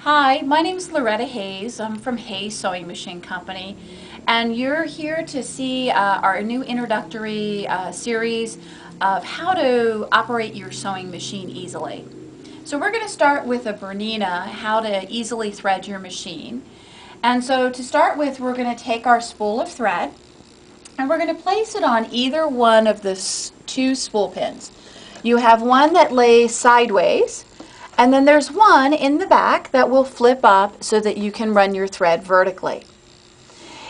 Hi, my name is Loretta Hayes. I'm from Hayes Sewing Machine Company, and you're here to see our new introductory series of how to operate your sewing machine easily. So we're going to start with a Bernina, how to easily thread your machine. And so to start with, we're going to take our spool of thread and we're going to place it on either one of the two spool pins. You have one that lays sideways, and then there's one in the back that will flip up so that you can run your thread vertically.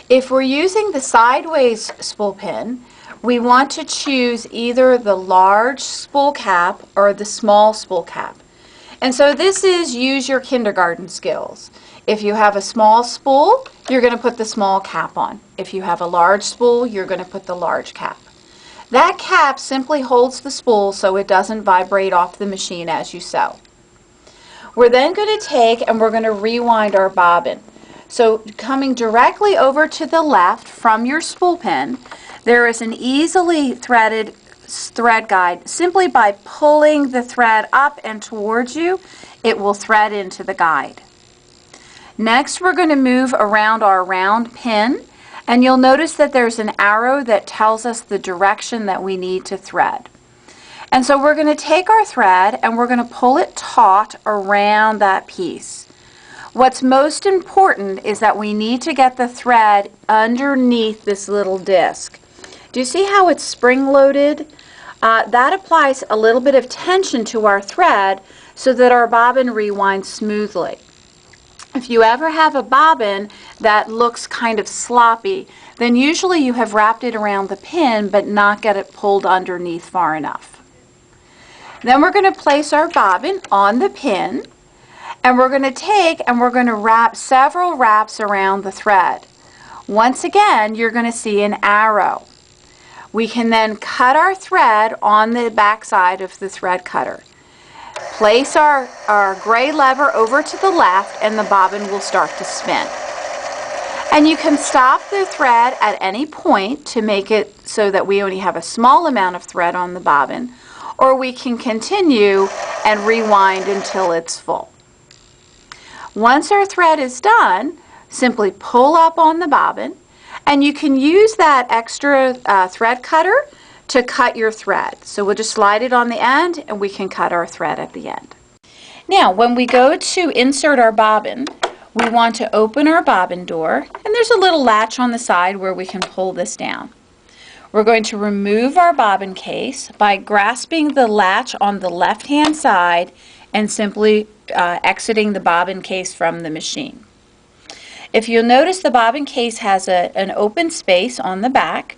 If we're using the sideways spool pin, we want to choose either the large spool cap or the small spool cap. And so this is use your kindergarten skills. If you have a small spool, you're going to put the small cap on. If you have a large spool, you're going to put the large cap. That cap simply holds the spool so it doesn't vibrate off the machine as you sew. We're then going to take and we're going to rewind our bobbin. So coming directly over to the left from your spool pin, there is an easily threaded thread guide. Simply by pulling the thread up and towards you, it will thread into the guide. Next, we're going to move around our round pin, and you'll notice that there's an arrow that tells us the direction that we need to thread. And so we're going to take our thread and we're going to pull it taut around that piece. What's most important is that we need to get the thread underneath this little disc. Do you see how it's spring-loaded? That applies a little bit of tension to our thread so that our bobbin rewinds smoothly. If you ever have a bobbin that looks kind of sloppy, then usually you have wrapped it around the pin but not get it pulled underneath far enough. Then we're going to place our bobbin on the pin, and we're going to take and we're going to wrap several wraps around the thread. Once again, you're going to see an arrow. We can then cut our thread on the back side of the thread cutter. Place our gray lever over to the left and the bobbin will start to spin. And you can stop the thread at any point to make it so that we only have a small amount of thread on the bobbin, or we can continue and rewind until it's full. Once our thread is done, simply pull up on the bobbin, and you can use that extra thread cutter to cut your thread. So we'll just slide it on the end and we can cut our thread at the end. Now when we go to insert our bobbin, we want to open our bobbin door, and there's a little latch on the side where we can pull this down. We're going to remove our bobbin case by grasping the latch on the left hand side and simply exiting the bobbin case from the machine. If you'll notice, the bobbin case has an open space on the back,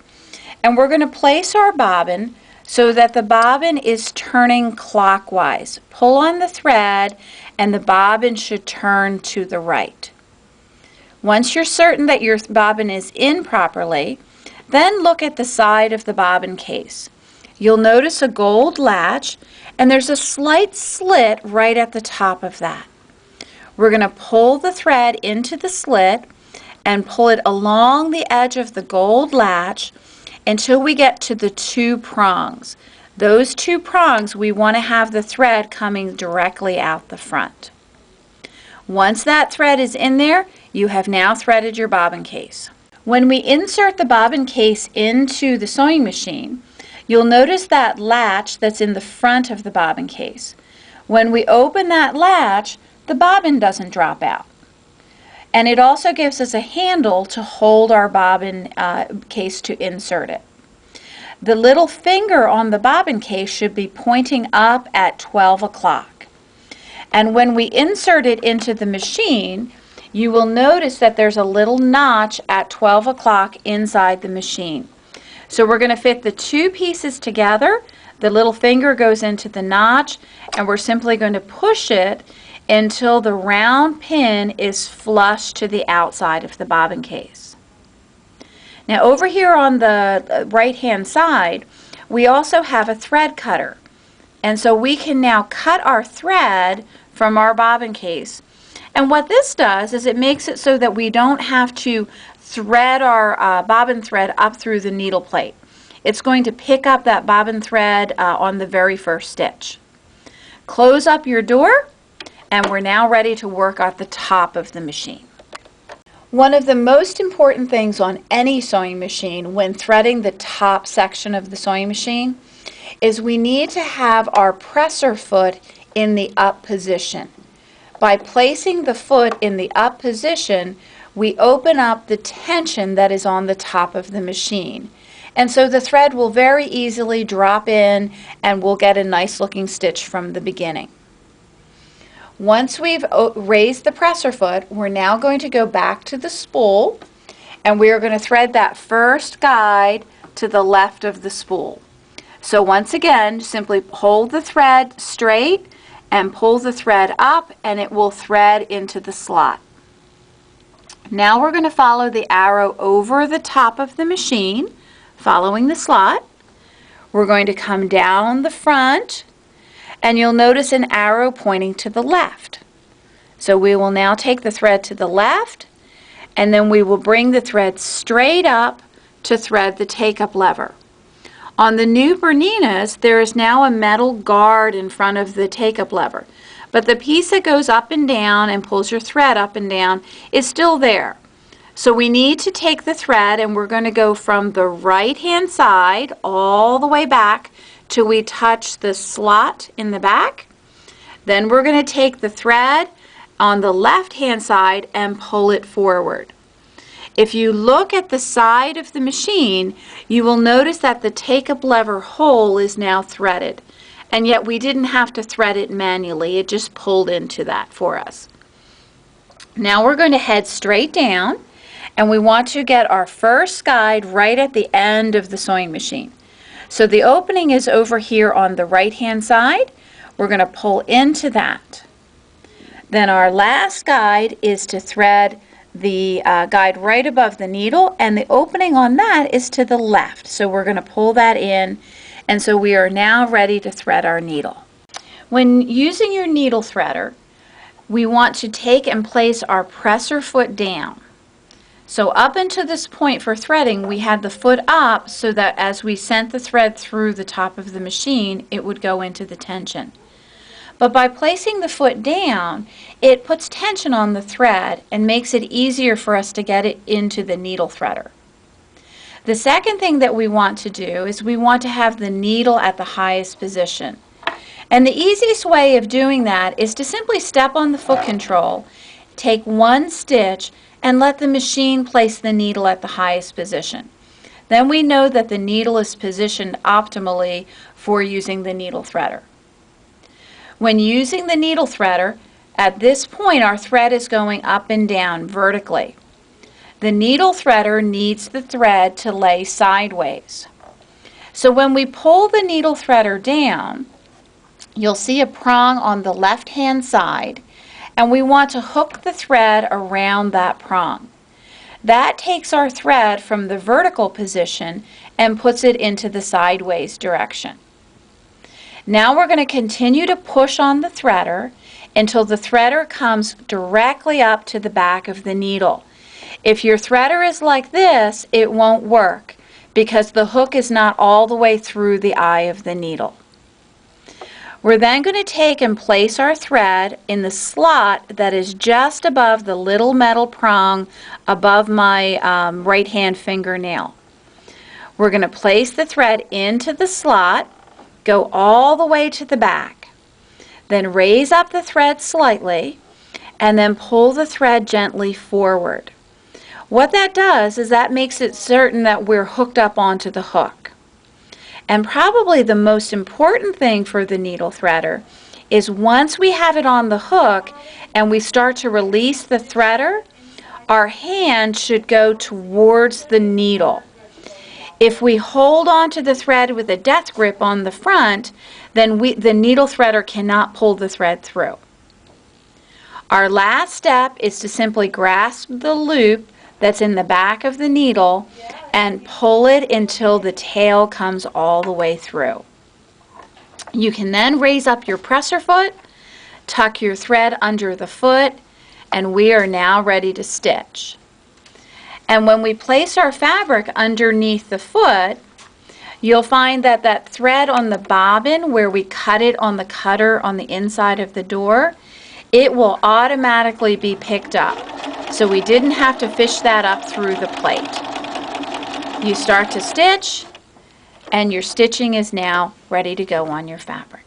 and we're going to place our bobbin so that the bobbin is turning clockwise. Pull on the thread and the bobbin should turn to the right. Once you're certain that your bobbin is in properly, then look at the side of the bobbin case. You'll notice a gold latch, and there's a slight slit right at the top of that. We're going to pull the thread into the slit and pull it along the edge of the gold latch until we get to the two prongs. Those two prongs, we want to have the thread coming directly out the front. Once that thread is in there, you have now threaded your bobbin case. When we insert the bobbin case into the sewing machine, you'll notice that latch that's in the front of the bobbin case. When we open that latch, the bobbin doesn't drop out. And it also gives us a handle to hold our bobbin case to insert it. The little finger on the bobbin case should be pointing up at 12 o'clock. And when we insert it into the machine, you will notice that there's a little notch at 12 o'clock inside the machine. So we're going to fit the two pieces together. The little finger goes into the notch, and we're simply going to push it until the round pin is flush to the outside of the bobbin case. Now over here on the right hand side, we also have a thread cutter. And so we can now cut our thread from our bobbin case. And what this does is it makes it so that we don't have to thread our bobbin thread up through the needle plate. It's going to pick up that bobbin thread on the very first stitch. Close up your door And we're now ready to work at the top of the machine. One of the most important things on any sewing machine when threading the top section of the sewing machine is we need to have our presser foot in the up position. By placing the foot in the up position, we open up the tension that is on the top of the machine. And so the thread will very easily drop in and we'll get a nice looking stitch from the beginning. Once we've raised the presser foot, we're now going to go back to the spool and we are going to thread that first guide to the left of the spool. So once again, simply hold the thread straight and pull the thread up and it will thread into the slot. Now we're going to follow the arrow over the top of the machine, following the slot. We're going to come down the front and you'll notice an arrow pointing to the left. So we will now take the thread to the left and then we will bring the thread straight up to thread the take-up lever. On the new Berninas, there is now a metal guard in front of the take-up lever, but the piece that goes up and down and pulls your thread up and down is still there. So we need to take the thread and we're going to go from the right-hand side all the way back till we touch the slot in the back. Then we're going to take the thread on the left-hand side and pull it forward. If you look at the side of the machine, you will notice that the take-up lever hole is now threaded. And yet we didn't have to thread it manually, it just pulled into that for us. Now we're going to head straight down and we want to get our first guide right at the end of the sewing machine. So the opening is over here on the right-hand side. We're going to pull into that. Then our last guide is to thread the guide right above the needle, and the opening on that is to the left. So we're going to pull that in, and so we are now ready to thread our needle. When using your needle threader, we want to take and place our presser foot down. So up until this point for threading, we had the foot up so that as we sent the thread through the top of the machine, it would go into the tension. But by placing the foot down, it puts tension on the thread and makes it easier for us to get it into the needle threader. The second thing that we want to do is we want to have the needle at the highest position. And the easiest way of doing that is to simply step on the foot control, take one stitch, and let the machine place the needle at the highest position. Then we know that the needle is positioned optimally for using the needle threader. When using the needle threader, at this point our thread is going up and down vertically. The needle threader needs the thread to lay sideways. So when we pull the needle threader down, you'll see a prong on the left-hand side, and we want to hook the thread around that prong. That takes our thread from the vertical position and puts it into the sideways direction. Now we're going to continue to push on the threader until the threader comes directly up to the back of the needle. If your threader is like this, it won't work because the hook is not all the way through the eye of the needle. We're then going to take and place our thread in the slot that is just above the little metal prong above my right hand fingernail. We're going to place the thread into the slot, go all the way to the back, then raise up the thread slightly and then pull the thread gently forward. What that does is that makes it certain that we're hooked up onto the hook. And probably the most important thing for the needle threader is once we have it on the hook and we start to release the threader, our hand should go towards the needle. If we hold on to the thread with a death grip on the front, then the needle threader cannot pull the thread through. Our last step is to simply grasp the loop that's in the back of the needle and pull it until the tail comes all the way through. You can then raise up your presser foot, tuck your thread under the foot, and we are now ready to stitch. And when we place our fabric underneath the foot, you'll find that that thread on the bobbin where we cut it on the cutter on the inside of the door it will automatically be picked up. So we didn't have to fish that up through the plate. You start to stitch, and your stitching is now ready to go on your fabric.